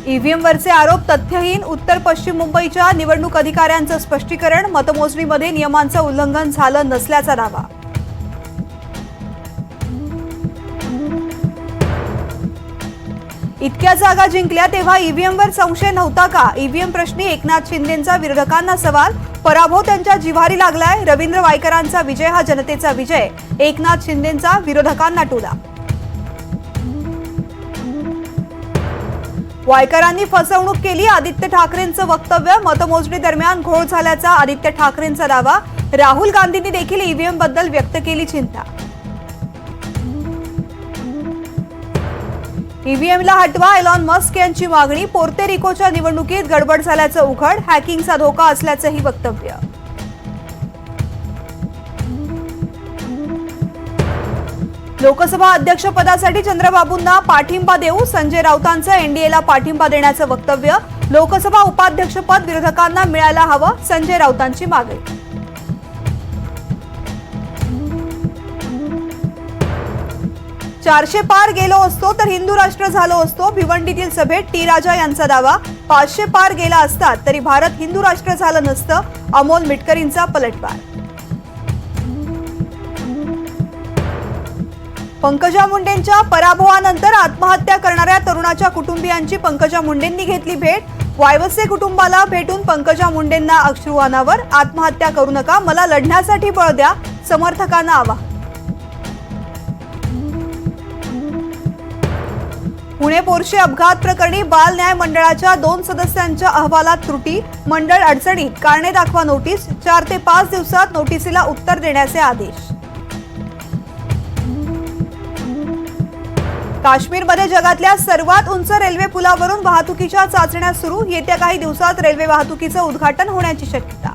ईव्हीएमवरचे आरोप तथ्यहीन, उत्तर पश्चिम मुंबईच्या निवडणूक अधिकाऱ्यांचं स्पष्टीकरण, मतमोजणीमध्ये नियमांचं उल्लंघन झालं नसल्याचा दावा. इतक्या जागा जिंकल्या तेव्हा ईव्हीएमवर संशय नव्हता का? ईव्हीएम प्रश्नी एकनाथ शिंदेंचा विरोधकांना सवाल, पराभव त्यांच्या जिव्हारी लागलाय. रवींद्र वायकरांचा विजय हा जनतेचा विजय, एकनाथ शिंदेंचा विरोधकांना टोला. वायकरांनी फसवणूक केली, आदित्य ठाकरेंचं वक्तव्य. मतमोजणी दरम्यान घोळ झाल्याचा आदित्य ठाकरेंचा दावा. राहुल गांधींनी देखील ईव्हीएम बद्दल व्यक्त केली चिंता. ईव्हीएमला हटवा, एलॉन मस्क यांची मागणी. पोर्ते रिकोच्या निवडणुकीत गडबड झाल्याचं उघड, हॅकिंगचा धोका असल्याचंही वक्तव्य. लोकसभा अध्यक्षपदासाठी चंद्रबाबूंना पाठिंबा देऊ, संजय राऊतांचं एनडीएला पाठिंबा देण्याचं वक्तव्य. लोकसभा उपाध्यक्षपद विरोधकांना मिळायला हवं, संजय राऊतांची मागणी. चारशे पार गेलो असतो तर हिंदू राष्ट्र झालो असतो, भिवंडीतील सभेत टी राजा यांचा दावा. 500 पार गेला असतात तरी भारत हिंदू राष्ट्र झालं नसतं, अमोल मिटकरींचा पलटवार. पंकजा मुंडेंच्या पराभवानंतर आत्महत्या करणाऱ्या तरुणाच्या कुटुंबियांची पंकजा मुंडेंनी घेतली भेट. वायवसे कुटुंबाला भेटून पंकजा मुंडेंना अश्रुवानावर, आत्महत्या करू नका, मला लढण्यासाठी बळ द्या, समर्थकांना आवाहन. पुणे पोर्शे अपघात प्रकरणी बाल न्याय मंडळाच्या 2 सदस्यांच्या अहवालात त्रुटी, मंडळ अडचणीत, कारणे दाखवा नोटीस. 4 ते 5 दिवसात नोटीसीला उत्तर देण्याचे आदेश. काश्मीरमध्ये जगातल्या सर्वात उंच रेल्वे पुलावरून वाहतुकीच्या चाचण्या सुरू, येत्या काही दिवसात रेल्वे वाहतुकीचं उद्घाटन होण्याची शक्यता.